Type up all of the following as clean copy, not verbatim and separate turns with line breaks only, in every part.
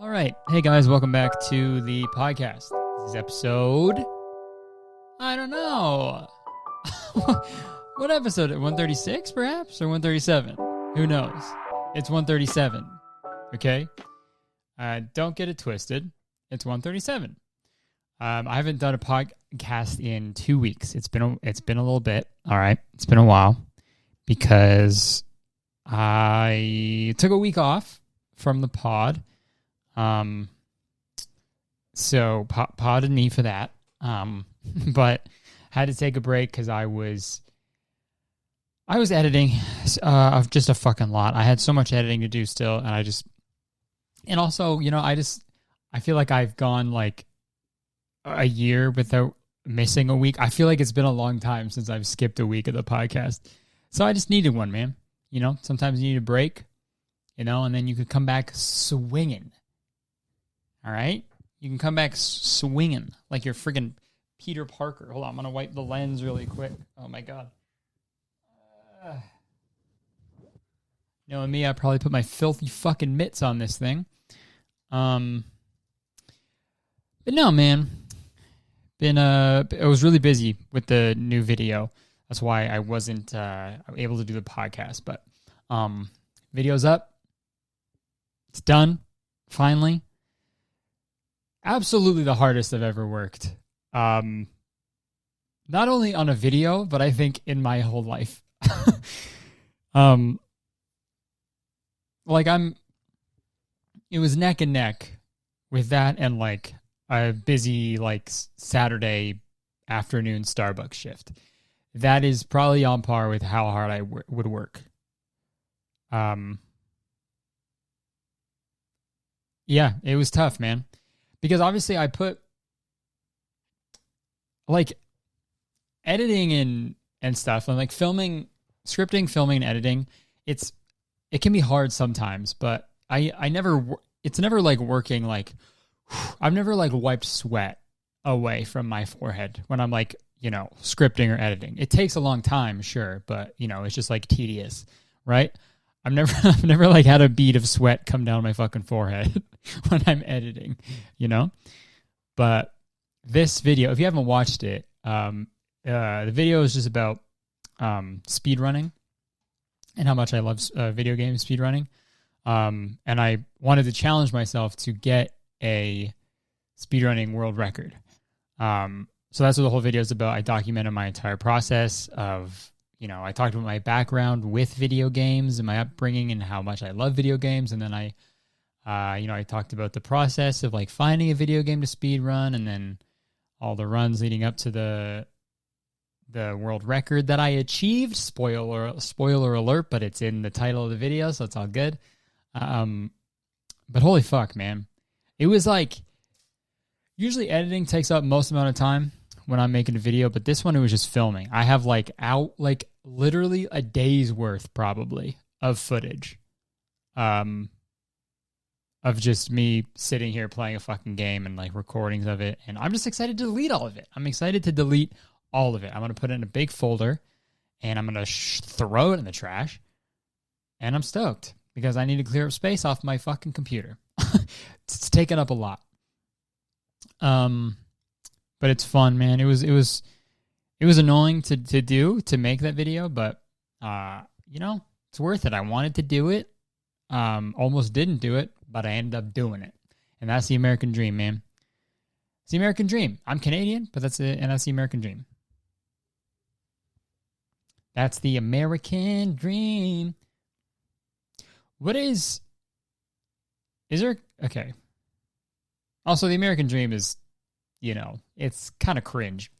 All right. Hey, guys. Welcome back to the podcast. This is episode... I don't know. What episode? 136, perhaps? Or 137? Who knows? It's 137. Okay? Don't get it twisted. It's 137. I haven't done a podcast in 2 weeks. It's been a little bit. All right. It's been a while because I took a week off from the pod. So pardon me for that. But had to take a break because I was editing of just a fucking lot. I had so much editing to do still, and also, I feel like I've gone like a year without missing a week. I feel like it's been a long time since I've skipped a week of the podcast. So I just needed one, man. Sometimes you need a break, and then you could come back swinging. All right? You can come back swinging like you're friggin' Peter Parker. Hold on, I'm going to wipe the lens really quick. Oh, my God. Knowing me, I probably put my filthy fucking mitts on this thing. But no, man. I was really busy with the new video. That's why I wasn't able to do the podcast. But video's up. It's done. Finally. Absolutely the hardest I've ever worked. Not only on a video, but I think in my whole life. It was neck and neck with that and like a busy like Saturday afternoon Starbucks shift. That is probably on par with how hard I would work. Yeah, it was tough, man. Because obviously I put like editing and stuff, and like scripting, filming, and editing. It can be hard sometimes, but it's never like working like, I've never like wiped sweat away from my forehead when I'm like, scripting or editing. It takes a long time, sure, but it's just like tedious, right? I've never like had a bead of sweat come down my fucking forehead when I'm editing, But this video, if you haven't watched it, the video is just about speedrunning and how much I love video game speedrunning. And I wanted to challenge myself to get a speedrunning world record. So that's what the whole video is about. I documented my entire process of, I talked about my background with video games and my upbringing and how much I love video games. And then I talked about the process of like finding a video game to speedrun and then all the runs leading up to the world record that I achieved. Spoiler alert, but it's in the title of the video, so it's all good. But holy fuck, man. It was like, usually editing takes up most amount of time when I'm making a video, but this one, it was just filming. I have literally a day's worth probably of footage. Of just me sitting here playing a fucking game and like recordings of it. And I'm just excited to delete all of it. I'm excited to delete all of it. I'm going to put it in a big folder and I'm going to throw it in the trash. And I'm stoked because I need to clear up space off my fucking computer. It's taken up a lot. But it's fun, man. It was annoying to make that video, but it's worth it. I wanted to do it. Almost didn't do it, but I ended up doing it. And that's the American dream, man. It's the American dream. I'm Canadian, but that's it, and that's the American dream. That's the American dream. What is there, okay. Also, the American dream is, it's kind of cringe.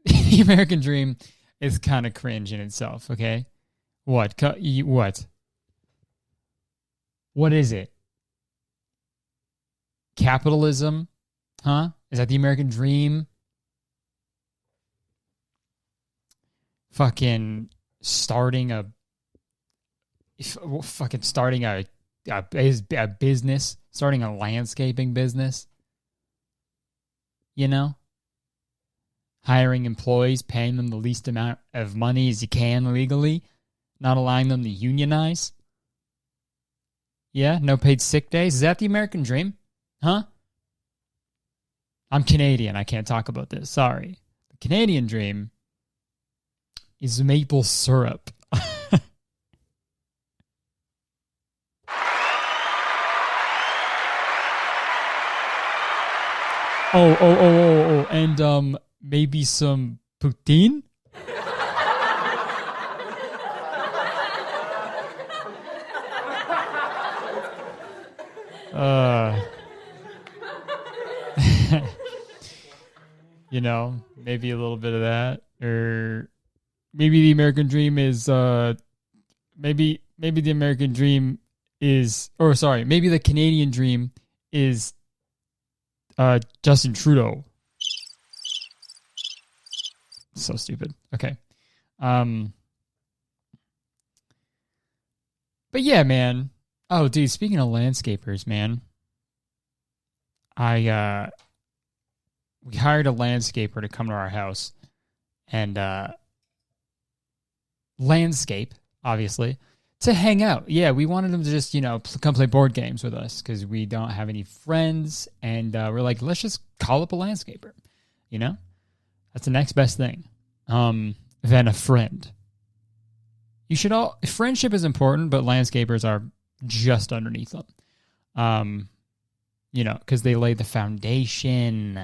The American dream is kind of cringe in itself, okay? What? What is it? Capitalism? Huh? Is that the American dream? Fucking starting a business, starting a landscaping business. Hiring employees, paying them the least amount of money as you can legally, not allowing them to unionize. Yeah, no paid sick days. Is that the American dream? Huh? I'm Canadian. I can't talk about this. Sorry. The Canadian dream is maple syrup. Oh. And maybe some poutine? Maybe a little bit of that, or maybe the American dream is maybe the American dream is, or sorry, maybe the Canadian dream is Justin Trudeau. So stupid. Okay. But yeah, man. Oh, dude, speaking of landscapers, man. We hired a landscaper to come to our house and landscape, obviously, to hang out. Yeah, we wanted him to just, come play board games with us because we don't have any friends. And we're like, let's just call up a landscaper, That's the next best thing than a friend. Friendship is important, but landscapers are just underneath them. Because they lay the foundation.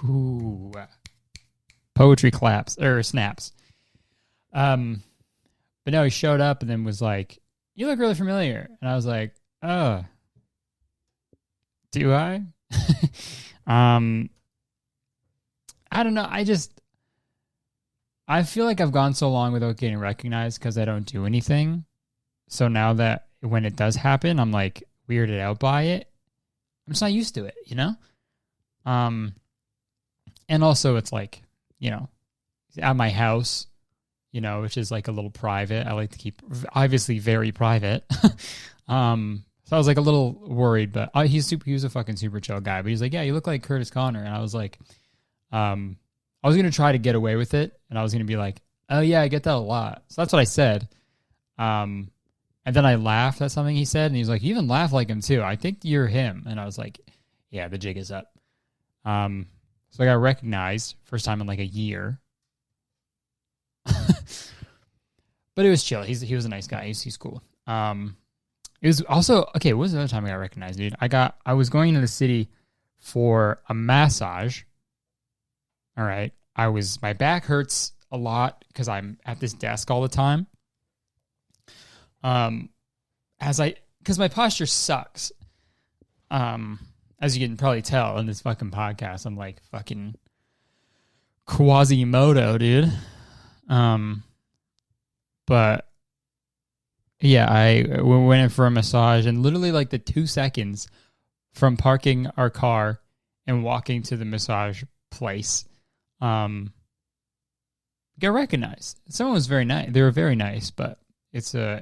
Ooh. Poetry claps, or snaps. But no, he showed up and then was like, you look really familiar. And I was like, oh, do I? I don't know. I feel like I've gone so long without getting recognized because I don't do anything. So now that when it does happen, I'm like weirded out by it. I'm just not used to it, And also it's like, at my house, which is like a little private. I like to keep obviously very private. So I was like a little worried, but he was a fucking super chill guy. But he's like, yeah, you look like Curtis Connor. And I was like, I was going to try to get away with it. And I was going to be like, oh yeah, I get that a lot. So that's what I said. And then I laughed at something he said. And he's like, you even laugh like him too. I think you're him. And I was like, yeah, the jig is up. So I got recognized first time in like a year. But it was chill. He was a nice guy. He's cool. It was also, okay, what was the other time I got recognized, dude? I was going to the city for a massage. All right. My back hurts a lot because I'm at this desk all the time. Because my posture sucks. As you can probably tell in this fucking podcast, I'm like fucking Quasimodo, dude. But yeah, we went in for a massage, and literally like the 2 seconds from parking our car and walking to the massage place, got recognized. Someone was very nice. They were very nice, but it took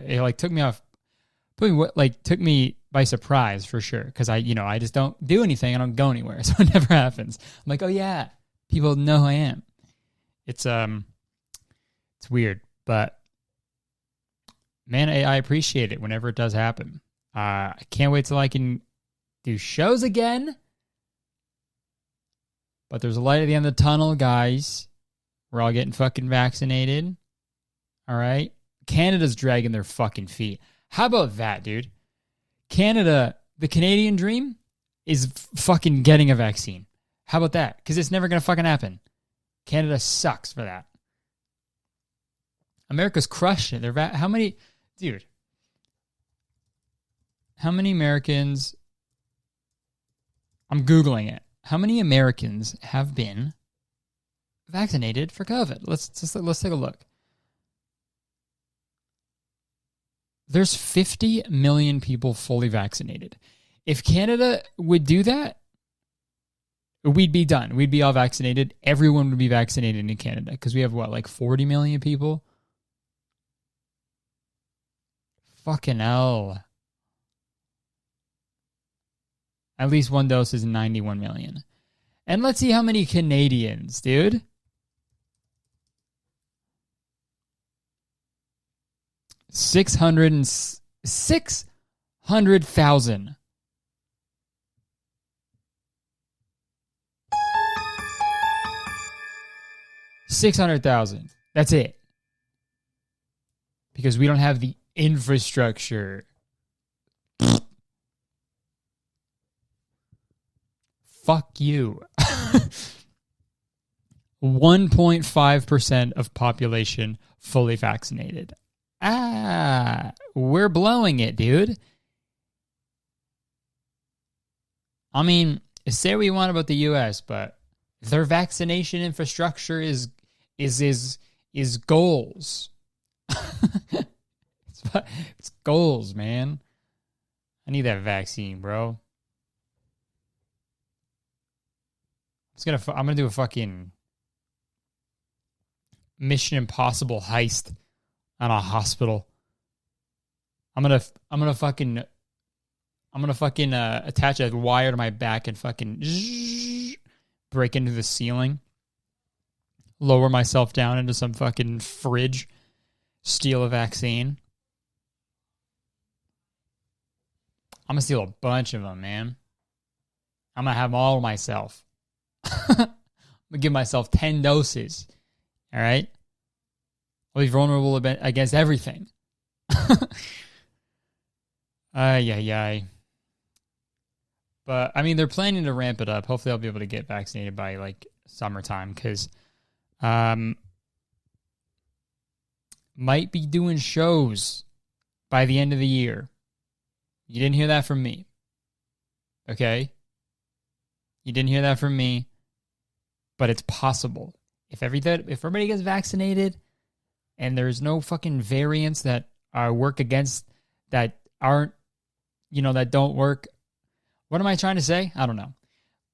me by surprise for sure. Cause I just don't do anything. I don't go anywhere. So it never happens. I'm like, oh yeah, people know who I am. It's weird, but man, I appreciate it whenever it does happen. I can't wait till I can do shows again. But there's a light at the end of the tunnel, guys. We're all getting fucking vaccinated. All right. Canada's dragging their fucking feet. How about that, dude? Canada, the Canadian dream is fucking getting a vaccine. How about that? Because it's never going to fucking happen. Canada sucks for that. America's crushed it. How many Americans? I'm Googling it. How many Americans have been vaccinated for COVID? Let's take a look. There's 50 million people fully vaccinated. If Canada would do that, we'd be done. We'd be all vaccinated. Everyone would be vaccinated in Canada because we have like 40 million people? Fucking hell. At least one dose is 91 million. And let's see how many Canadians, dude. 600,000. 600,000. That's it. Because we don't have the infrastructure. Fuck you. 1.5% of population fully vaccinated. We're blowing it, dude. I mean, say what you want about the US, but their vaccination infrastructure is goals. It's goals, man. I need that vaccine, bro. I'm gonna do a fucking Mission Impossible heist on a hospital. I'm gonna fucking attach a wire to my back and fucking break into the ceiling, lower myself down into some fucking fridge, steal a vaccine. I'm gonna steal a bunch of them, man. I'm gonna have them all myself. I'm gonna give myself 10 doses. All right? I'll be vulnerable against everything. Ay. But, I mean, they're planning to ramp it up. Hopefully I'll be able to get vaccinated by, like, summertime, because might be doing shows by the end of the year. You didn't hear that from me. Okay? You didn't hear that from me, but it's possible. If everybody gets vaccinated and there's no fucking variants that work against, that aren't, that don't work. What am I trying to say? I don't know.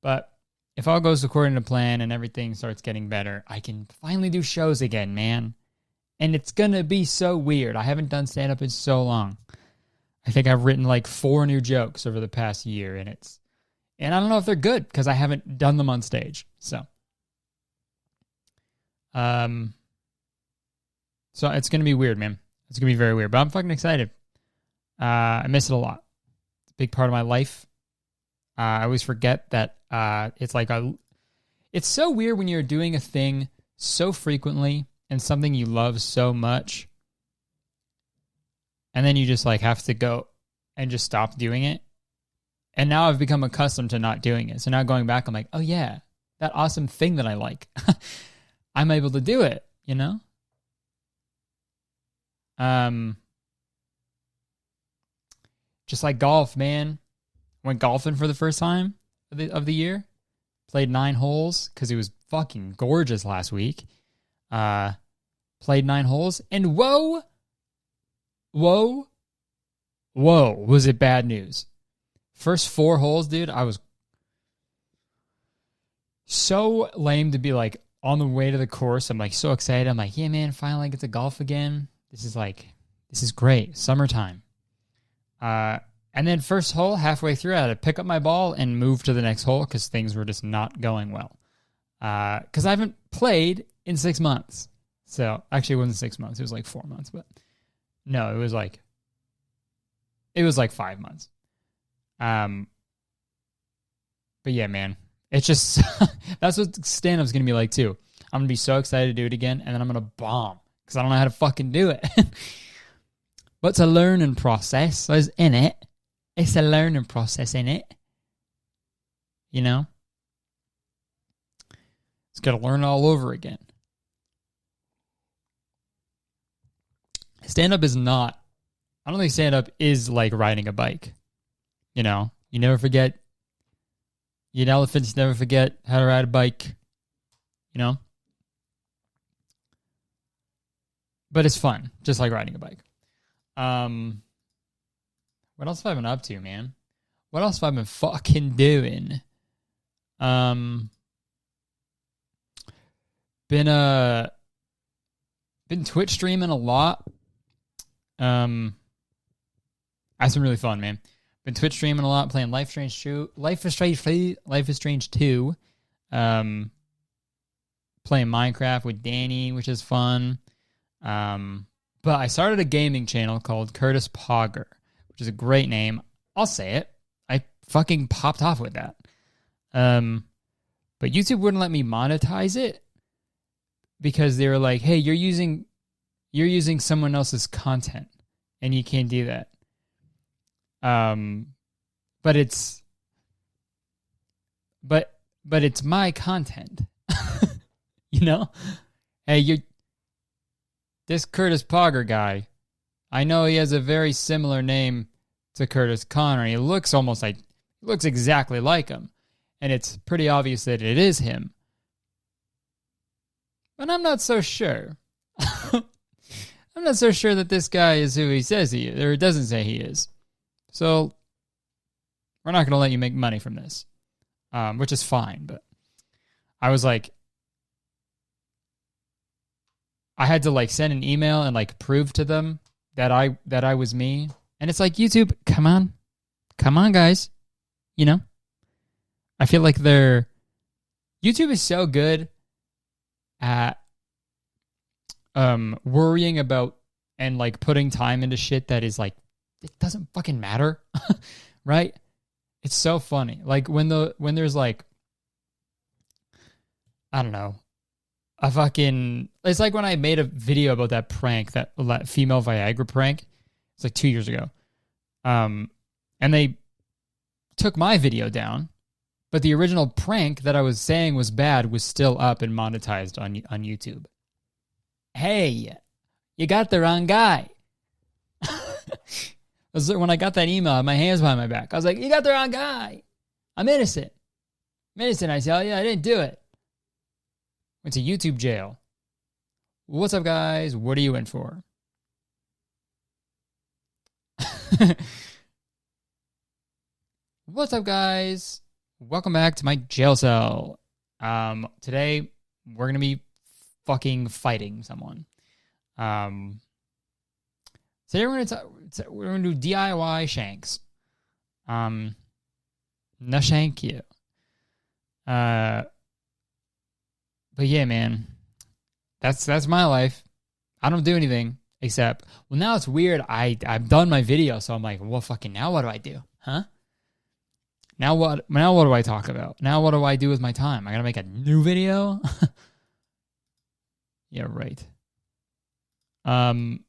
But if all goes according to plan and everything starts getting better, I can finally do shows again, man. And it's going to be so weird. I haven't done stand-up in so long. I think I've written like 4 new jokes over the past year, and I don't know if they're good because I haven't done them on stage. So it's going to be weird, man. It's going to be very weird, but I'm fucking excited. I miss it a lot. It's a big part of my life. I always forget that it's so weird when you're doing a thing so frequently and something you love so much, and then you just like have to go and just stop doing it. And now I've become accustomed to not doing it. So now going back, I'm like, oh yeah, that awesome thing that I like. I'm able to do it, Just like golf, man. Went golfing for the first time of the year. Played 9 holes because it was fucking gorgeous last week. Played 9 holes, and whoa, was it bad news. First 4 holes, dude, I was so lame to be like on the way to the course. I'm like so excited. I'm like, yeah, man, finally I get to golf again. This is great. Summertime. And then first hole, halfway through, I had to pick up my ball and move to the next hole because things were just not going well. Because I haven't played in 6 months. So actually it wasn't 6 months. It was like 4 months. But no, it was like 5 months. But yeah, man, it's just, that's what stand-up's going to be like too. I'm going to be so excited to do it again, and then I'm going to bomb because I don't know how to fucking do it. But it's a learning process, in it. It's a learning process, in it. It's got to learn all over again. Stand-up is not, I don't think stand-up is like riding a bike. You never forget, elephants never forget how to ride a bike, But it's fun, just like riding a bike. What else have I been up to, man? What else have I been fucking doing? Been Twitch streaming a lot. That's been really fun, man. Been Twitch streaming a lot, playing Life is Strange 2. Playing Minecraft with Danny, which is fun. But I started a gaming channel called Curtis Pogger, which is a great name. I'll say it. I fucking popped off with that. But YouTube wouldn't let me monetize it because they were like, hey, you're using someone else's content and you can't do that. But it's my content. You know? Hey, this Curtis Pogger guy, I know he has a very similar name to Curtis Connor. He looks exactly like him. And it's pretty obvious that it is him. But I'm not so sure. I'm not so sure that this guy is who he says he is, or doesn't say he is. So we're not going to let you make money from this, which is fine. But I was like, I had to like send an email and like prove to them that I was me. And it's like, YouTube, come on, guys. You know, I feel like YouTube is so good at worrying about and like putting time into shit that is like, it doesn't fucking matter. Right? It's so funny. Like when there's like, I don't know, it's like when I made a video about that prank, that female Viagra prank. It's like 2 years ago. And they took my video down, but the original prank that I was saying was bad was still up and monetized on YouTube. Hey, you got the wrong guy. When I got that email, I had my hands behind my back. I was like, you got the wrong guy. I'm innocent. I tell you, I didn't do it. Went to YouTube jail. What's up, guys? What are you in for? What's up, guys? Welcome back to my jail cell. Today, we're going to be fucking fighting someone. Today we're going to do DIY shanks. No shank you. But yeah, man, that's my life. I don't do anything except, well, now it's weird. I've done my video, so I'm like, well, fucking now what do I do? Huh? Now what do I talk about? Now what do I do with my time? I gotta make a new video? Yeah, right. Man.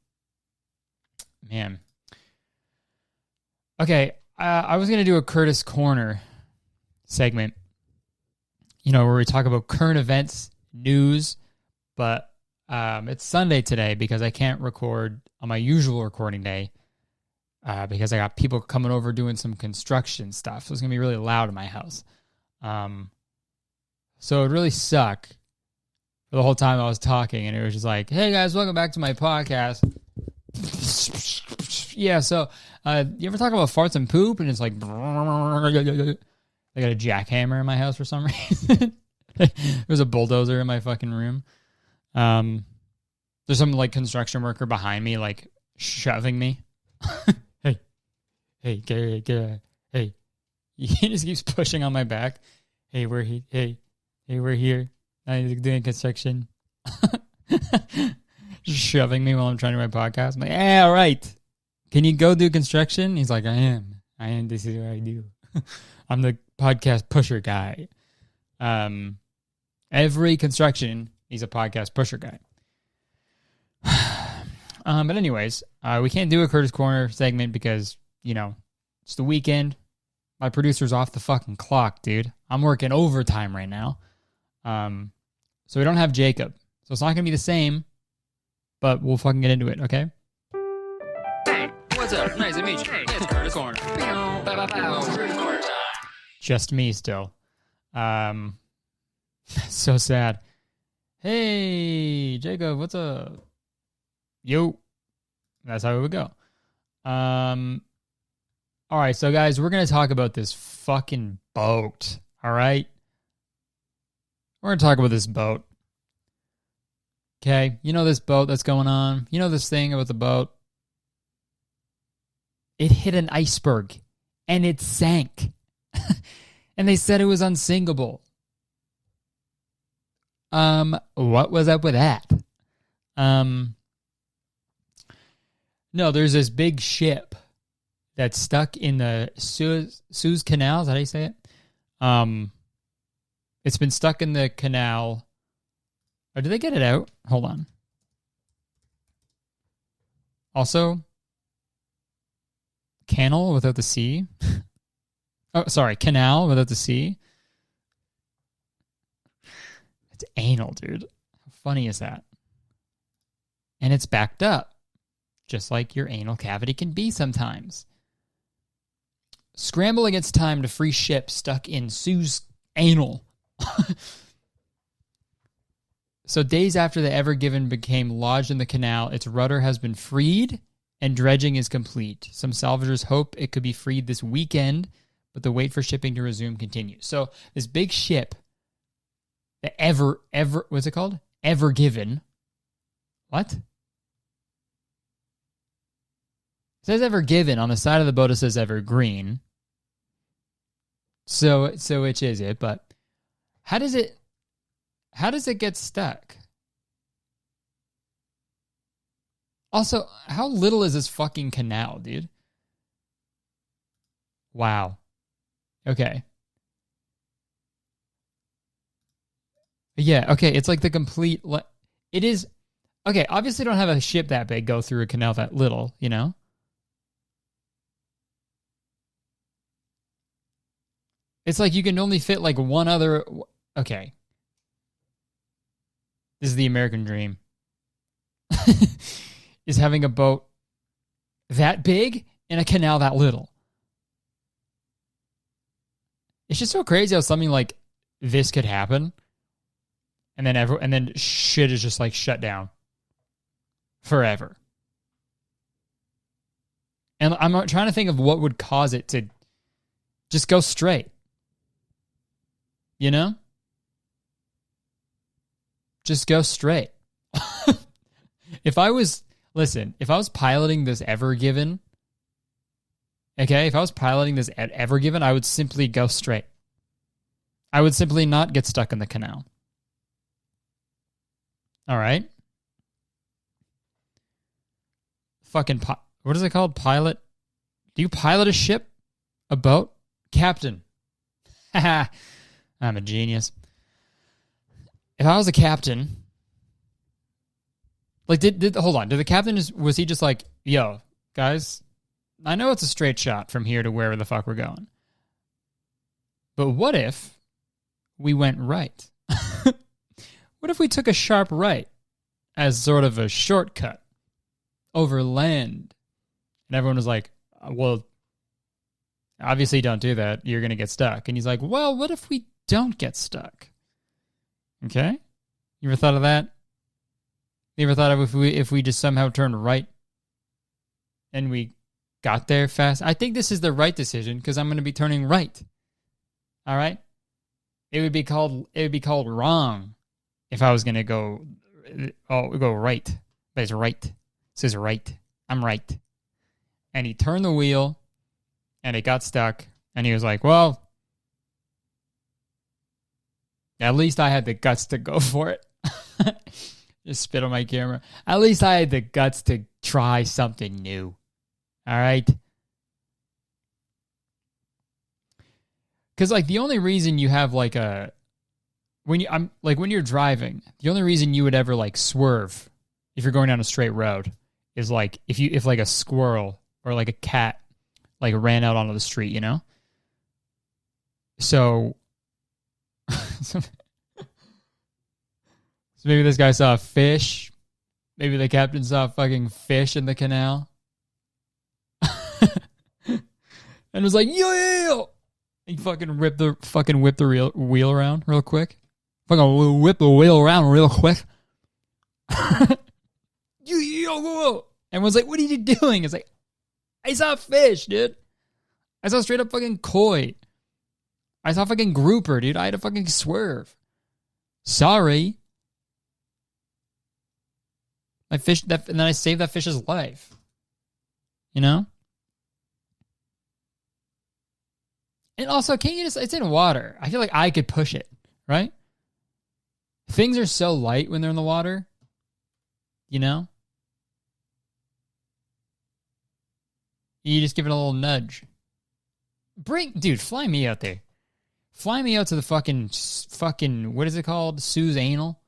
Okay, I was gonna do a Curtis Corner segment, where we talk about current events, news, but it's Sunday today because I can't record on my usual recording day because I got people coming over doing some construction stuff. So it's going to be really loud in my house. So it really suck for the whole time I was talking, and it was just like, hey guys, welcome back to my podcast. Yeah, so you ever talk about farts and poop? And it's like, I got a jackhammer in my house for some reason. There's a bulldozer in my fucking room. There's some like construction worker behind me, like shoving me. Hey, hey. He just keeps pushing on my back. Hey, we're here. I'm doing construction. Just shoving me while I'm trying to do my podcast. I'm like, yeah, all right. Can you go do construction? He's like, I am. This is what I do. I'm the podcast pusher guy. Every construction, he's a podcast pusher guy. But anyways, we can't do a Curtis Corner segment because, it's the weekend. My producer's off the fucking clock, dude. I'm working overtime right now. So we don't have Jacob. So it's not going to be the same, but we'll fucking get into it, okay? Hey, what's up? Nice to meet you. Hey, it's Curtis Corner. Curtis Corner time. Just me still. So sad. Hey, Jacob, what's up? Yo. That's how it would go. All right, so guys, we're going to talk about this fucking boat, all right? We're going to talk about this boat. Okay, this boat that's going on? This thing about the boat? It hit an iceberg, and it sank. And they said it was unsinkable. What was up with that? No, there's this big ship that's stuck in the Suez Canal. Is that how you say it? It's been stuck in the canal Or did they get it out? Hold on. Also, canal without the C. Oh, sorry, canal without the C. It's anal, dude. How funny is that? And it's backed up, just like your anal cavity can be sometimes. Scramble against time to free ship stuck in Suez anal. So days after the Ever Given became lodged in the canal, its rudder has been freed and dredging is complete. Some salvagers hope it could be freed this weekend, but the wait for shipping to resume continues. So this big ship, the what's it called? Ever Given. What? It says Ever Given. On the side of the boat it says Evergreen. So which is it? But how does it get stuck? Also, how little is this fucking canal, dude? Wow. Okay. Yeah, okay, it's like the complete... It is... Okay, obviously don't have a ship that big go through a canal that little, you know? It's like you can only fit like one other... Okay. This is the American dream. Is having a boat that big in a canal that little. It's just so crazy how something like this could happen, and then shit is just like shut down forever. And I'm trying to think of what would cause it to just go straight. You know? Just go straight. If I was piloting this Ever Given, okay, if I was piloting this Ever Given, I would simply go straight. I would simply not get stuck in the canal. All right? Fucking, what is it called? Pilot? Do you pilot a ship? A boat? Captain. Haha. I'm a genius. If I was a captain... Like, hold on. Did the captain was he just like, yo, guys, I know it's a straight shot from here to wherever the fuck we're going. But what if we went right? What if we took a sharp right as sort of a shortcut over land? And everyone was like, well, obviously don't do that. You're going to get stuck. And he's like, well, what if we don't get stuck? Okay? You ever thought of that? You ever thought of if we just somehow turned right and we got there fast? I think this is the right decision because I'm going to be turning right. All right? It would be called wrong if I was going to go right. But it's right. It says right. I'm right. And he turned the wheel and it got stuck and he was like, well, at least I had the guts to go for it. Just spit on my camera. At least I had the guts to try something new. All right? Because, like, the only reason you have, like, when you're driving, the only reason you would ever, like, swerve if you're going down a straight road is, like, if like, a squirrel or, like, a cat, like, ran out onto the street, you know? So maybe this guy saw a fish. Maybe the captain saw a fucking fish in the canal. And was like, yeah! He fucking whipped the wheel around real quick. Fucking whip the wheel around real quick. And was like, what are you doing? It's like, I saw a fish, dude. I saw straight up fucking koi. I saw fucking grouper, dude. I had to fucking swerve. Sorry. I fished that, and then I saved that fish's life. You know? And also, can't you just, it's in water. I feel like I could push it, right? Things are so light when they're in the water. You know? You just give it a little nudge. Dude, fly me out there. Fly me out to the fucking, what is it called? Suez anal.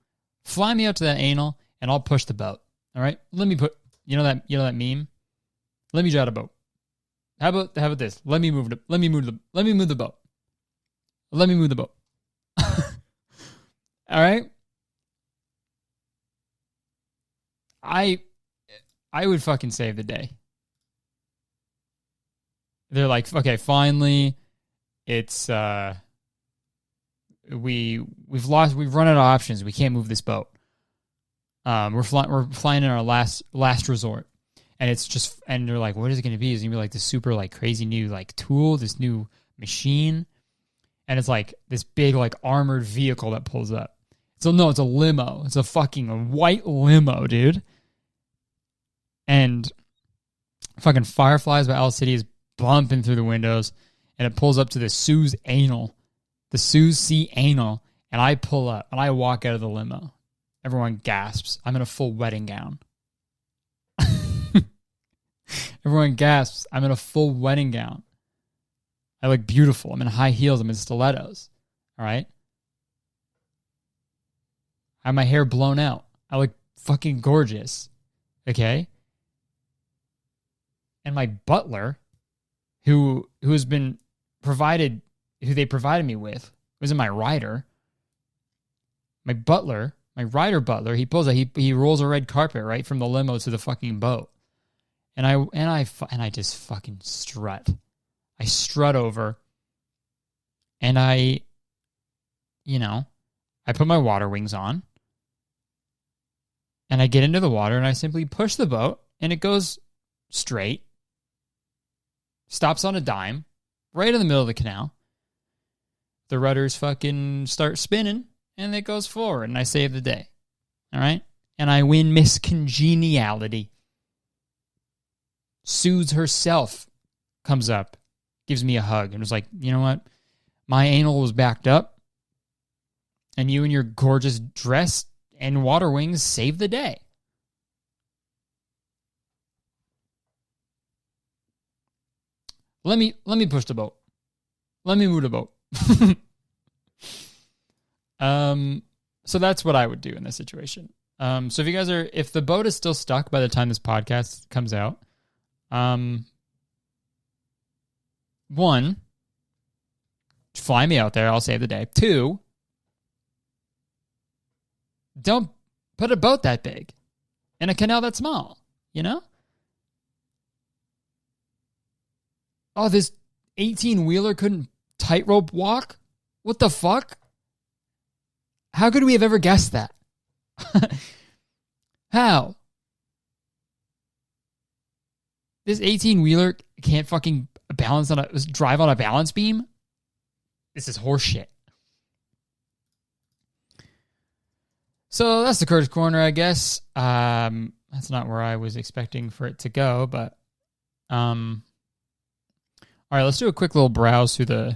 Fly me out to that anal, and I'll push the boat. All right? Let me put, you know that meme? Let me drive a boat. How about this? Let me move the boat. Let me move the boat. All right? I would fucking save the day. They're like, okay, finally, it's we've run out of options. We can't move this boat. We're flying in our last resort, and it's just, and they're like, what is it going to be? Is it going to be like this super like crazy new like tool, this new machine, and it's like this big like armored vehicle that pulls up. So no, it's a limo. It's a fucking white limo, dude. And fucking Fireflies by Owl City is bumping through the windows, and it pulls up to the Suez Sea Anal, and I pull up, and I walk out of the limo. Everyone gasps. I'm in a full wedding gown. Everyone gasps. I'm in a full wedding gown. I look beautiful. I'm in high heels. I'm in stilettos. All right? I have my hair blown out. I look fucking gorgeous. Okay? And my butler, who has been provided, who they provided me with, was in my rider. My rider butler, he pulls he rolls a red carpet right from the limo to the fucking boat. And I just fucking strut. I strut over, and I put my water wings on, and I get into the water, and I simply push the boat, and it goes straight, stops on a dime, right in the middle of the canal. The rudders fucking start spinning, and it goes forward, and I save the day. All right? And I win Miss Congeniality. Suze herself comes up, gives me a hug, and was like, you know what? My anal was backed up, and you and your gorgeous dress and water wings saved the day. Let me push the boat. Let me move the boat. So that's what I would do in this situation. So if the boat is still stuck by the time this podcast comes out, one, fly me out there. I'll save the day. Two, don't put a boat that big in a canal that small, you know? Oh, this 18-wheeler couldn't tightrope walk? What the fuck? How could we have ever guessed that? How? This 18-wheeler can't fucking drive on a balance beam? This is horseshit. So that's the Curtis Corner, I guess. That's not where I was expecting for it to go, but all right, let's do a quick little browse through the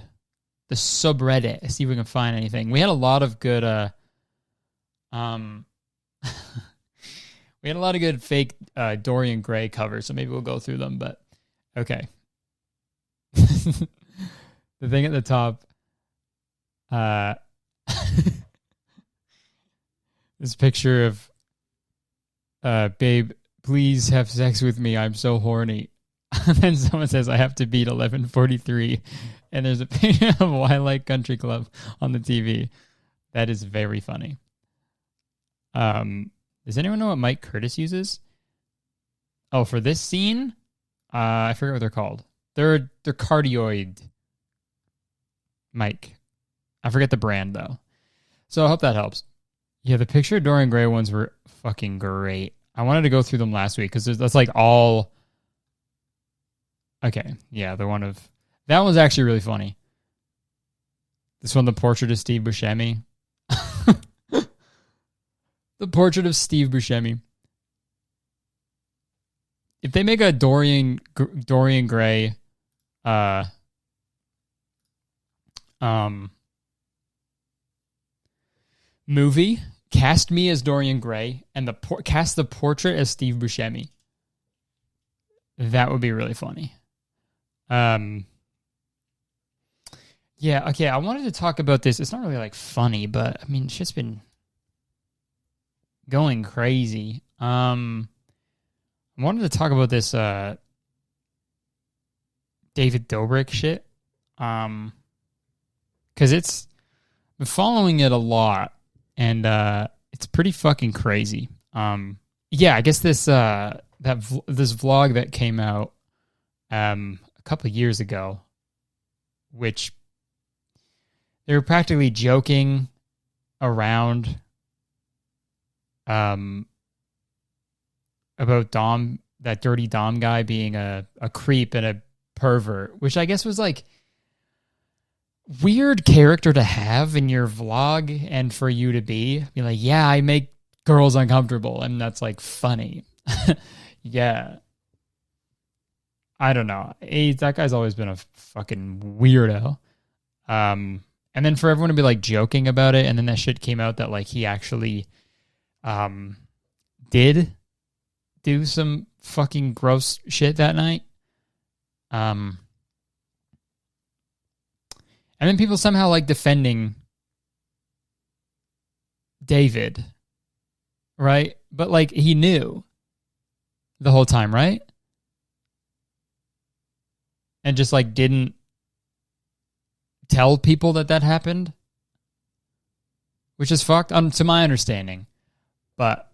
subreddit and see if we can find anything. We had a lot of good we had a lot of good fake Dorian Gray covers, so maybe we'll go through them, but okay. The thing at the top, this picture of babe, please have sex with me, I'm so horny. And then someone says, I have to beat 11:43. And there's a picture of Wildlife Country Club on the TV. That is very funny. Does anyone know what mic Curtis uses? Oh, for this scene? I forget what they're called. They're cardioid mic. I forget the brand, though. So I hope that helps. Yeah, the picture of Dorian Gray ones were fucking great. I wanted to go through them last week because that's like all... Okay, yeah, that one's actually really funny. This one, the portrait of Steve Buscemi. The portrait of Steve Buscemi. If they make a Dorian Gray movie, cast me as Dorian Gray and cast the portrait as Steve Buscemi. That would be really funny. Yeah, okay, I wanted to talk about this. It's not really like funny, but I mean, it's just been going crazy. I wanted to talk about this David Dobrik shit. Because it's been following it a lot, and it's pretty fucking crazy. Yeah, I guess this this vlog that came out a couple of years ago, which they were practically joking around about Dom, that dirty Dom guy being a creep and a pervert, which I guess was like weird character to have in your vlog and for you to be like, yeah, I make girls uncomfortable, and that's like funny. Yeah. I don't know. That guy's always been a fucking weirdo. And then for everyone to be like joking about it, and then that shit came out that like he actually did do some fucking gross shit that night. And then people somehow like defending David, right? But like he knew the whole time, right? And just like didn't tell people that happened, which is fucked to my understanding. But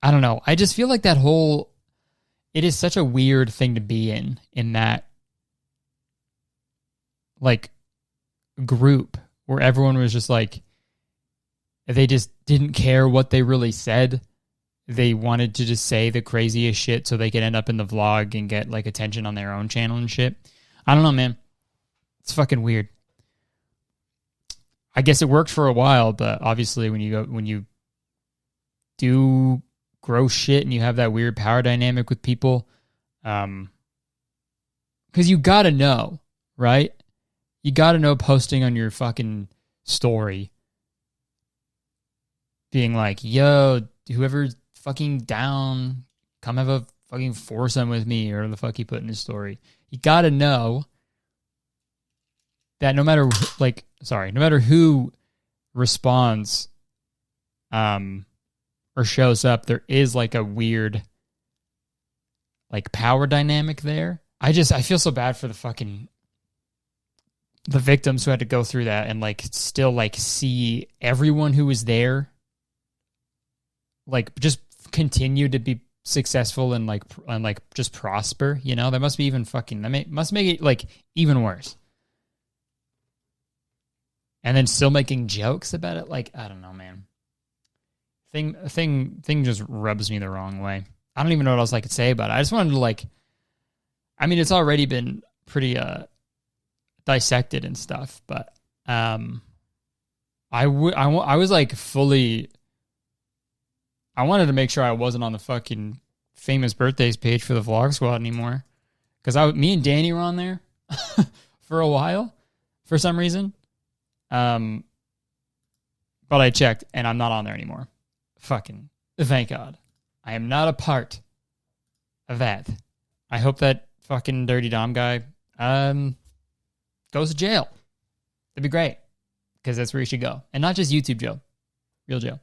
I don't know. I just feel like it is such a weird thing to be in that like group where everyone was just like, they just didn't care what they really said. They wanted to just say the craziest shit so they could end up in the vlog and get like attention on their own channel and shit. I don't know, man. It's fucking weird. I guess it worked for a while, but obviously when you do gross shit and you have that weird power dynamic with people, because you gotta know, right? You gotta know posting on your fucking story being like, yo, whoever's fucking down, come have a fucking foursome with me, or the fuck he put in his story. You gotta know that no matter who responds or shows up, there is like a weird like power dynamic there. I feel so bad for the victims who had to go through that and like still like see everyone who was there like just continue to be successful and like just prosper, you know? That must be even must make it like even worse. And then still making jokes about it, like, I don't know, man. Thing just rubs me the wrong way. I don't even know what else I could say about it. I just wanted to like, I mean, it's already been pretty dissected and stuff, but I was like fully, I wanted to make sure I wasn't on the fucking famous birthdays page for the Vlog Squad anymore, because me and Danny were on there for a while for some reason. But I checked and I'm not on there anymore. Fucking thank God. I am not a part of that. I hope that fucking dirty Dom guy goes to jail. That'd be great, because that's where he should go, and not just YouTube jail, real jail.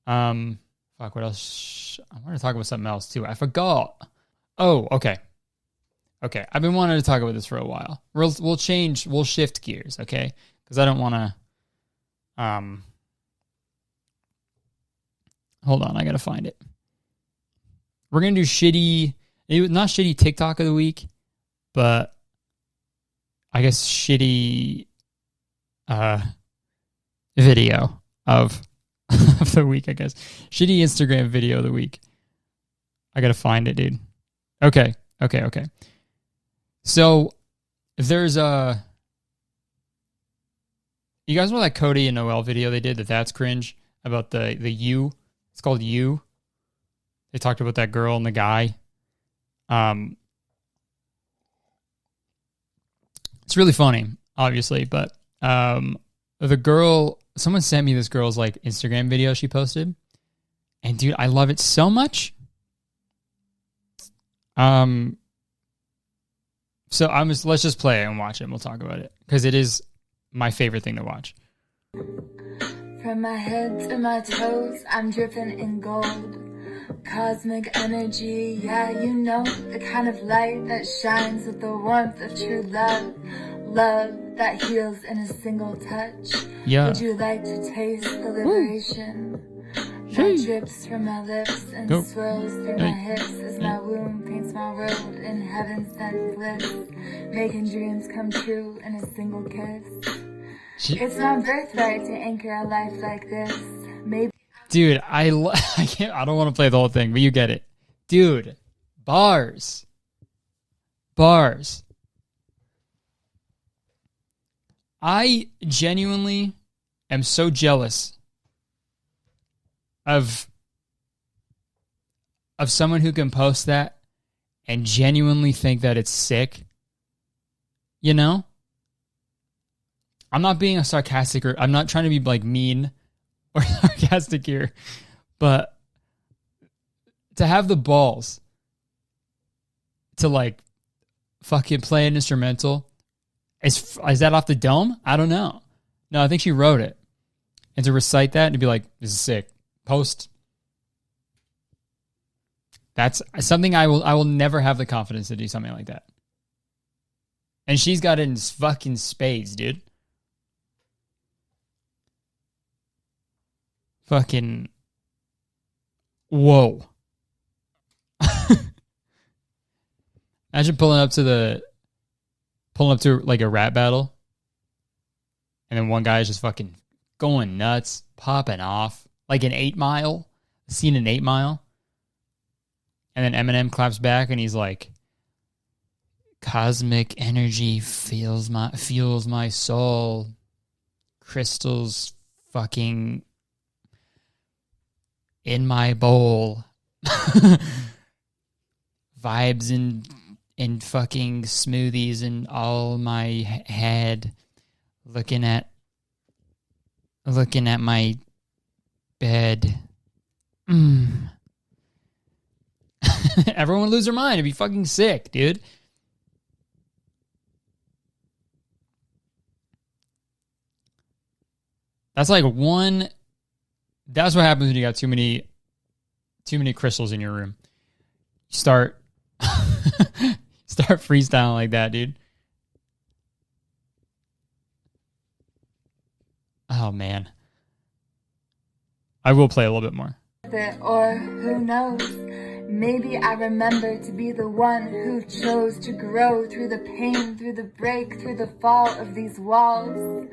Fuck, what else? I want to talk about something else too. I forgot. Oh, okay. I've been wanting to talk about this for a while. We'll shift gears, okay? Because I don't want to. Hold on, I gotta find it. We're gonna do not shitty TikTok of the week, but I guess shitty video of the week, I guess. Shitty Instagram video of the week. I gotta find it, dude. Okay. So there's you guys know that Cody and Noel video they did that's cringe about the You? It's called You. They talked about that girl and the guy. It's really funny, obviously, but the girl, someone sent me this girl's like Instagram video she posted, and dude, I love it so much. So let's just play it and watch it and we'll talk about it, because it is my favorite thing to watch.
From my head to my toes, I'm dripping in gold. Cosmic energy, yeah, you know, the kind of light that shines with the warmth of true love. Love that heals in a single touch.
Yeah.
Would you like to taste the liberation that drips from my lips and swirls through my hips as my womb paints my world in heaven-sent bliss, making dreams come true in a single kiss. It's my birthright to anchor a life like this. Maybe.
Dude, I don't want to play the whole thing, but you get it. Dude, bars. I genuinely am so jealous of someone who can post that and genuinely think that it's sick. You know? I'm not being a sarcastic, or I'm not trying to be like mean or sarcastic here, but to have the balls to like fucking play an instrumental, is that off the dome? I don't know. No, I think she wrote it. And to recite that and to be like, this is sick. Post. That's something I will never have the confidence to do something like that. And she's got it in fucking spades, dude. Fucking whoa. Imagine pulling up to like a rap battle, and then one guy is just fucking going nuts, popping off like an 8 Mile, scene in 8 Mile, and then Eminem claps back and he's like, "Cosmic energy fuels my soul, crystals fucking in my bowl, vibes in fucking smoothies in all my head, looking at my bed." Everyone would lose their mind. It'd be fucking sick, dude. That's like one. That's what happens when you got too many crystals in your room. You start freestyling like that, dude. Oh man. I will play a little bit more.
Or who knows? Maybe I remember to be the one who chose to grow through the pain, through the break, through the fall of these walls,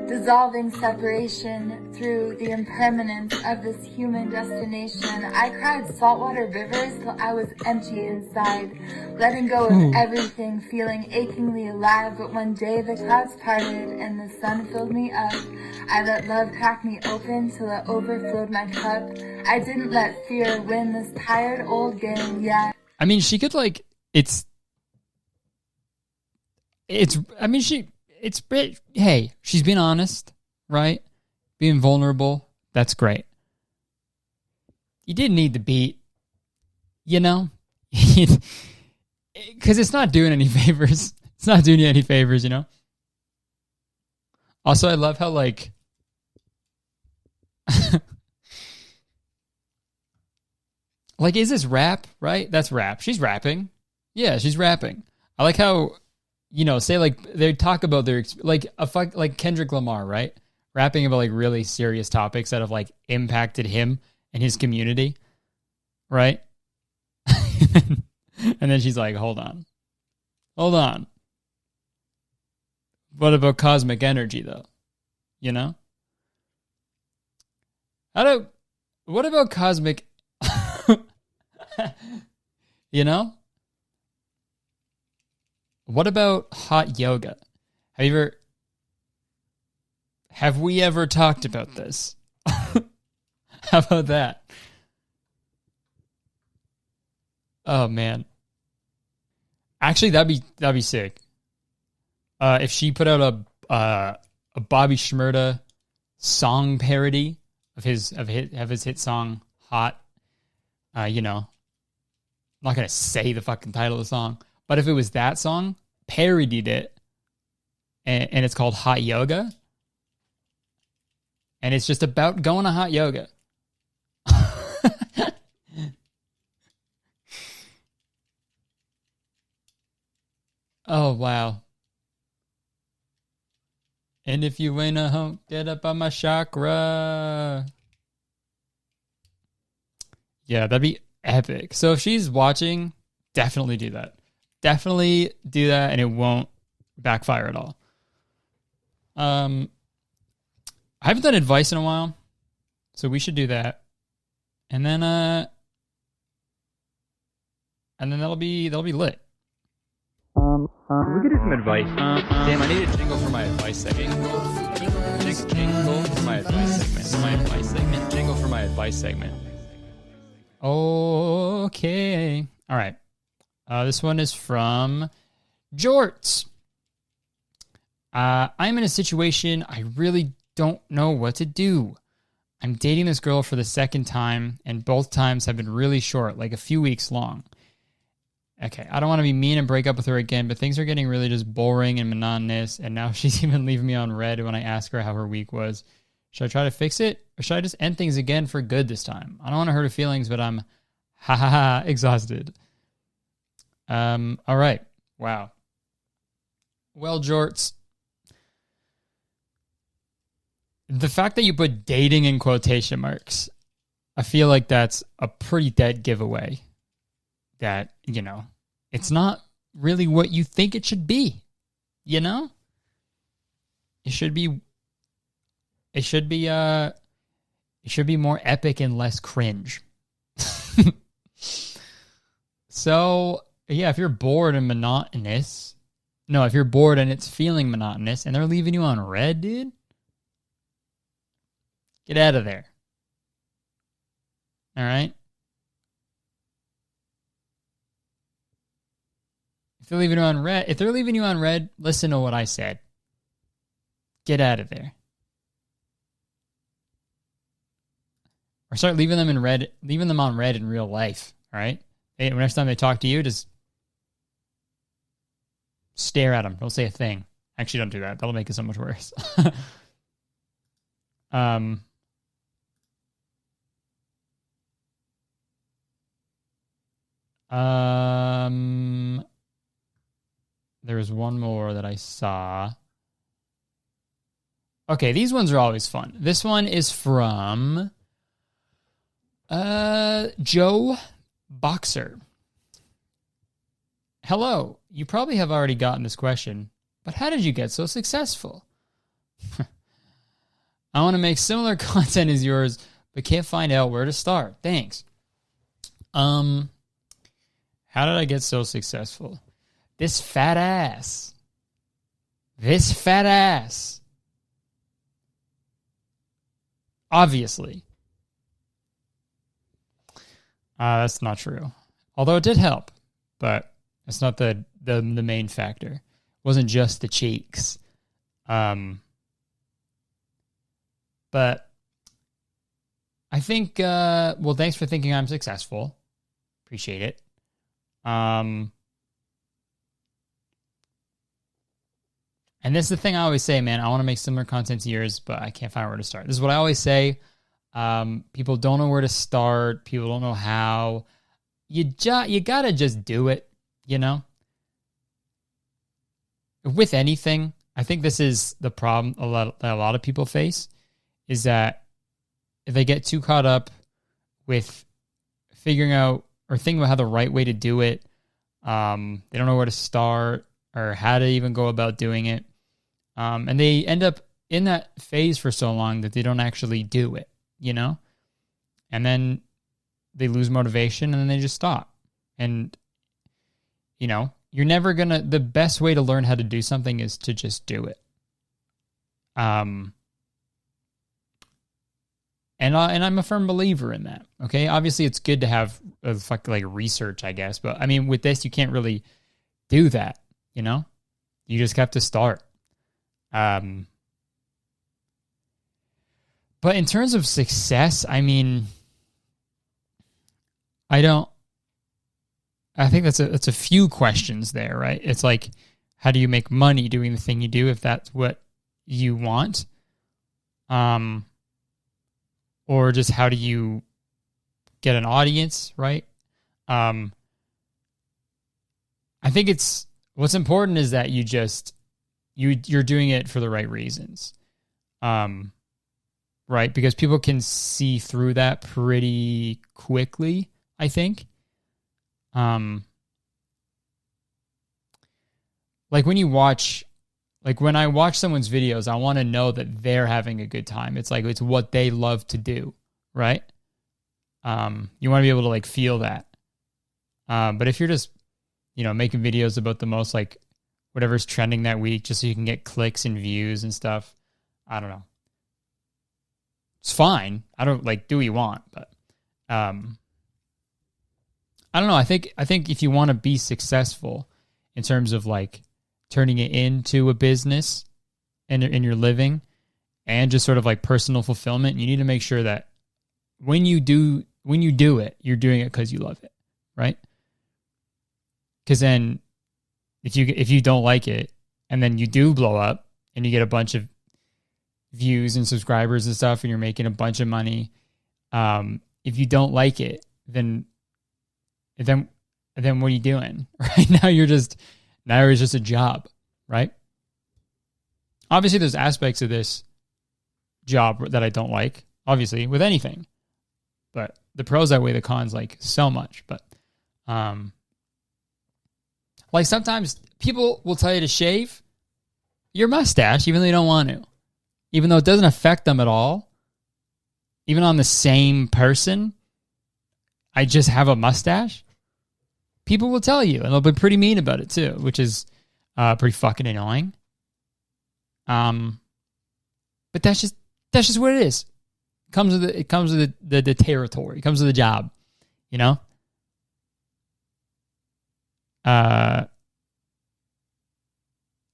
dissolving separation through the impermanence of this human destination. I cried saltwater rivers till I was empty inside, letting go of everything, feeling achingly alive. But one day the clouds parted and the sun filled me up. I let love crack me open till it overflowed my cup. I didn't let fear win this tired old game yet.
I mean, she could like, hey, she's being honest, right? Being vulnerable. That's great. You didn't need the beat, you know? Because it's not doing any favors. It's not doing you any favors, you know? Also, I love how like, like, is this rap, right? That's rap. She's rapping. Yeah, she's rapping. I like how, you know, say like they talk about their, like Kendrick Lamar, right? Rapping about like really serious topics that have like impacted him and his community, right? And then she's like, hold on. What about cosmic energy though? You know? What about cosmic you know? What about hot yoga? Have we ever talked about this? How about that? Oh man. Actually, that'd be sick. If she put out a Bobby Shmurda song parody of his hit song Hot. You know, I'm not going to say the fucking title of the song, but if it was that song, parodied it, and it's called Hot Yoga, And it's just about going to hot yoga. Oh, wow. And if you ain't a hunk, get up on my chakra. Yeah, that'd be epic. So if she's watching, definitely do that. Definitely do that, and it won't backfire at all. I haven't done advice in a while, so we should do that. And then that'll be lit. We could do some advice. Damn, I need a jingle for my advice segment. Jingle for my advice segment. Jingle for my advice segment. Okay. All right. This one is from Jorts. I'm in a situation I really don't know what to do. I'm dating this girl for the second time, and both times have been really short, like a few weeks long. Okay, I don't want to be mean and break up with her again, but things are getting really just boring and monotonous, and now she's even leaving me on red when I ask her how her week was. Should I try to fix it, or should I just end things again for good this time? I don't want to hurt her feelings, but I'm exhausted. All right. Wow. Well, Jorts, the fact that you put dating in quotation marks, I feel like that's a pretty dead giveaway that, you know, it's not really what you think it should be, you know? It should be more epic and less cringe. So, yeah, if you're bored and monotonous, no, if you're bored and it's feeling monotonous and they're leaving you on red, dude, get out of there. All right? If they're leaving you on red, listen to what I said. Get out of there. Or start leaving them on red in real life. All right? Next time they talk to you, just stare at them. Don't say a thing. Actually, don't do that. That'll make it so much worse. There was one more that I saw. Okay, these ones are always fun. This one is from Joe Boxer. Hello. You probably have already gotten this question, but how did you get so successful? I want to make similar content as yours, but can't find out where to start. Thanks. How did I get so successful? This fat ass. Obviously. That's not true. Although it did help, but it's not the main factor. It wasn't just the cheeks. But I think, well, thanks for thinking I'm successful. Appreciate it. And this is the thing I always say, man. I want to make similar content to yours, but I can't find where to start. This is what I always say. People don't know where to start. People don't know how. You gotta just do it, you know? With anything, I think this is the problem that a lot of people face, is that if they get too caught up with figuring out or thinking about how the right way to do it, they don't know where to start or how to even go about doing it. And they end up in that phase for so long that they don't actually do it, you know? And then they lose motivation and then they just stop. And, you know, you're never going to, the best way to learn how to do something is to just do it. And I'm a firm believer in that. Okay. Obviously it's good to have like research, I guess. But I mean, with this, you can't really do that, you know? You just have to start. But in terms of success, I mean, I think that's a few questions there, right? It's like, how do you make money doing the thing you do if that's what you want? or just how do you get an audience, right? I think what's important is that you're doing it for the right reasons. Right? Because people can see through that pretty quickly, I think. Like when I watch someone's videos, I want to know that they're having a good time. It's like, it's what they love to do, right? You want to be able to like feel that. But if you're just, making videos about the most like whatever's trending that week, just so you can get clicks and views and stuff, I don't know. It's fine. I don't do what you want, but I don't know. I think if you want to be successful in terms of like turning it into a business and in your living and just sort of like personal fulfillment, you need to make sure that when you do it, you're doing it because you love it, right? Because then if you don't like it and then you do blow up and you get a bunch of views and subscribers and stuff and you're making a bunch of money, if you don't like it, then what are you doing? Right now it's just a job, right? Obviously there's aspects of this job that I don't like, obviously, with anything, but the pros outweigh the cons like so much. But like sometimes people will tell you to shave your mustache even though you don't want to, even though it doesn't affect them at all. Even on the same person, I just have a mustache. People will tell you, and they'll be pretty mean about it too, which is pretty fucking annoying. But that's just what it is. It comes with the territory. It comes with the job,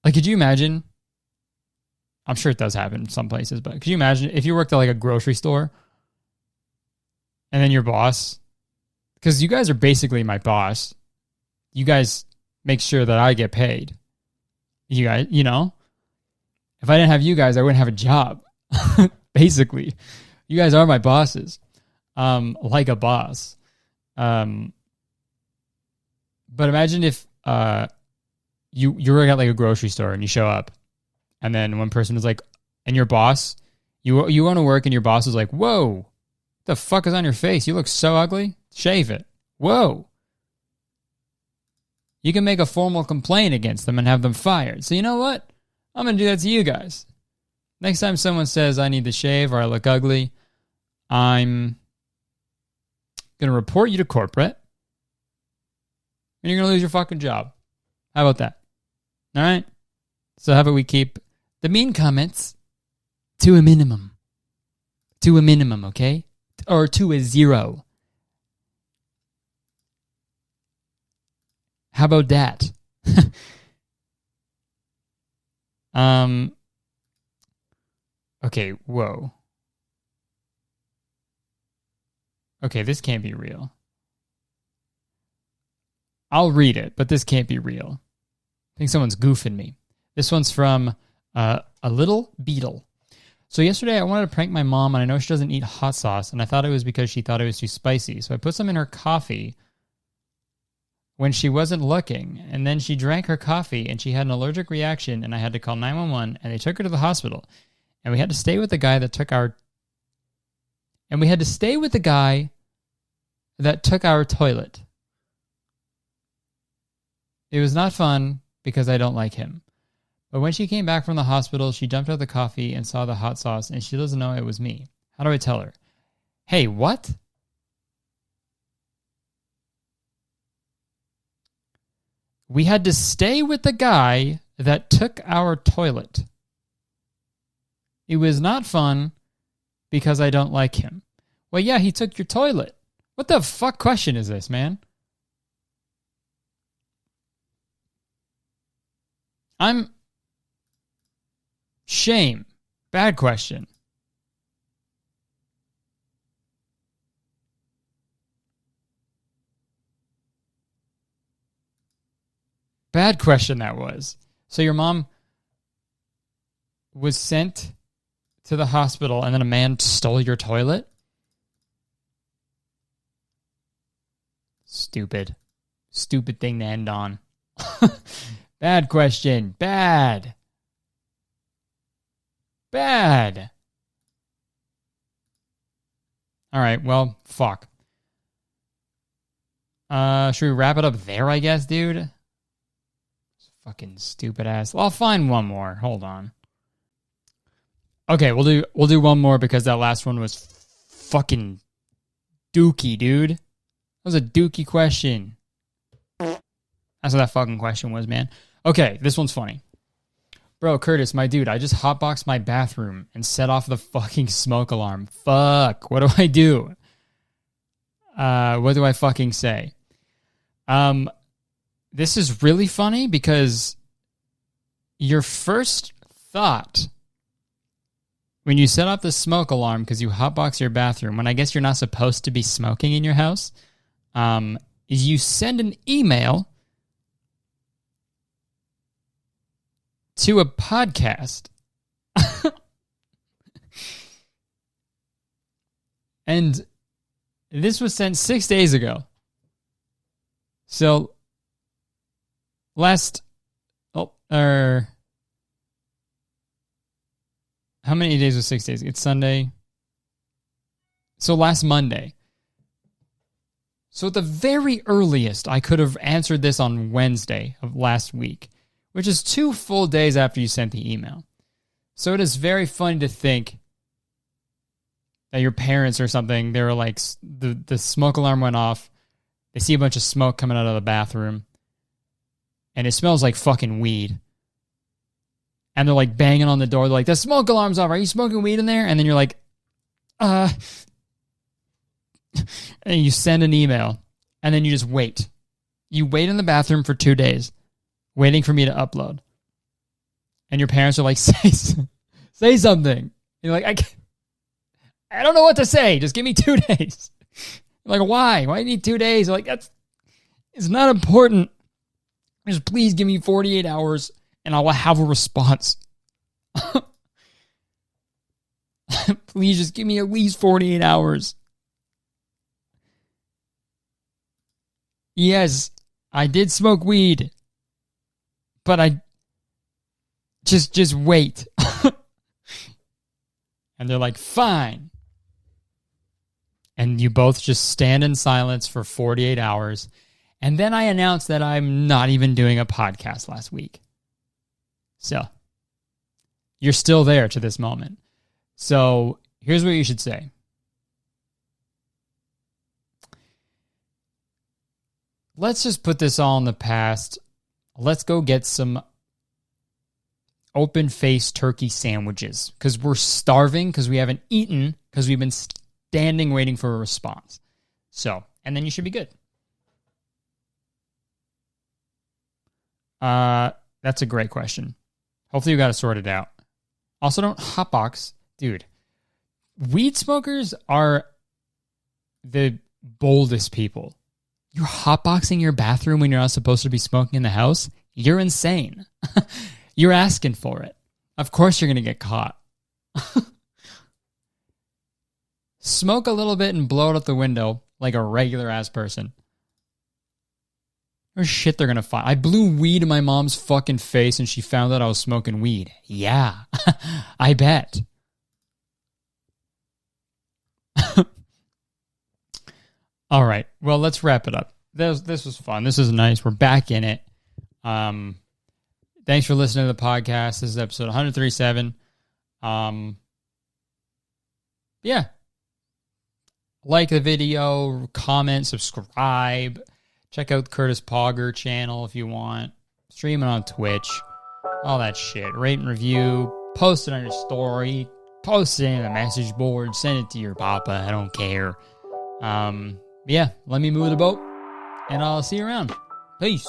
Like, could you imagine? I'm sure it does happen in some places, but could you imagine if you worked at like a grocery store and then your boss, because you guys are basically my boss, you guys make sure that I get paid. You guys, if I didn't have you guys, I wouldn't have a job. Basically, you guys are my bosses, like a boss. But imagine if you work at like a grocery store and you show up, and then one person is like, and your boss, you want to work, and your boss is like, "Whoa, what the fuck is on your face? You look so ugly. Shave it." Whoa. You can make a formal complaint against them and have them fired. So you know what? I'm going to do that to you guys. Next time someone says I need to shave or I look ugly, I'm going to report you to corporate, and you're going to lose your fucking job. How about that? All right? So how about we keep the mean comments to a minimum? To a minimum, okay? Or to a 0. How about that? Okay, whoa. Okay, this can't be real. I'll read it, but this can't be real. I think someone's goofing me. This one's from a little beetle. So yesterday I wanted to prank my mom, and I know she doesn't eat hot sauce, and I thought it was because she thought it was too spicy. So I put some in her coffee when she wasn't looking, and then she drank her coffee, and she had an allergic reaction, and I had to call 911, and they took her to the hospital. And we had to stay with the guy that took our toilet. It was not fun because I don't like him. But when she came back from the hospital, she dumped out the coffee and saw the hot sauce, and she doesn't know it was me. How do I tell her? Hey, what? We had to stay with the guy that took our toilet. It was not fun because I don't like him. Well, yeah, he took your toilet. What the fuck question is this, man? Shame. Bad question. Bad question that was. So your mom was sent to the hospital and then a man stole your toilet? Stupid. Stupid thing to end on. Bad question. Bad. Bad. All right, well, fuck. Should we wrap it up there, I guess, dude? Fucking stupid ass. Well, I'll find one more. Hold on. Okay, we'll do one more because that last one was fucking dookie, dude. That was a dookie question. That's what that fucking question was, man. Okay, this one's funny. Bro, Curtis, my dude, I just hotboxed my bathroom and set off the fucking smoke alarm. Fuck, what do I do? What do I fucking say? This is really funny because your first thought when you set off the smoke alarm because you hotbox your bathroom, when I guess you're not supposed to be smoking in your house, is you send an email to a podcast. And this was sent 6 days ago. So how many days was 6 days? It's Sunday. So last Monday. So at the very earliest, I could have answered this on Wednesday of last week, which is 2 full days after you sent the email. So it is very funny to think that your parents or something, they were like, the smoke alarm went off. They see a bunch of smoke coming out of the bathroom. And it smells like fucking weed. And they're like banging on the door. They're like, the smoke alarm's off. Are you smoking weed in there? And then you're like, and you send an email. And then you just wait. You wait in the bathroom for 2 days, waiting for me to upload. And your parents are like, say something. And you're like, I don't know what to say. Just give me 2 days. Like, why? Why do you need 2 days? Like, it's not important. Just please give me 48 hours and I will have a response. Please just give me at least 48 hours. Yes, I did smoke weed. But I just wait. And they're like, fine. And you both just stand in silence for 48 hours. And then I announced that I'm not even doing a podcast last week. So, you're still there to this moment. So, here's what you should say. Let's just put this all in the past. Let's go get some open-faced turkey sandwiches. Because we're starving, because we haven't eaten, because we've been standing waiting for a response. So, and then you should be good. That's a great question. Hopefully you got it sorted out. Also, don't hotbox. Dude, weed smokers are the boldest people. You're hotboxing your bathroom when you're not supposed to be smoking in the house? You're insane. You're asking for it. Of course you're going to get caught. Smoke a little bit and blow it out the window like a regular ass person. Or shit they're going to find. I blew weed in my mom's fucking face and she found out I was smoking weed. Yeah, I bet. All right. Well, let's wrap it up. This was fun. This is nice. We're back in it. Thanks for listening to the podcast. This is episode 137. Yeah. Like the video, comment, subscribe. Check out Curtis Pogger channel if you want. Stream it on Twitch. All that shit. Rate and review. Post it on your story. Post it in the message board. Send it to your papa. I don't care. Yeah, let me move the boat. And I'll see you around. Peace.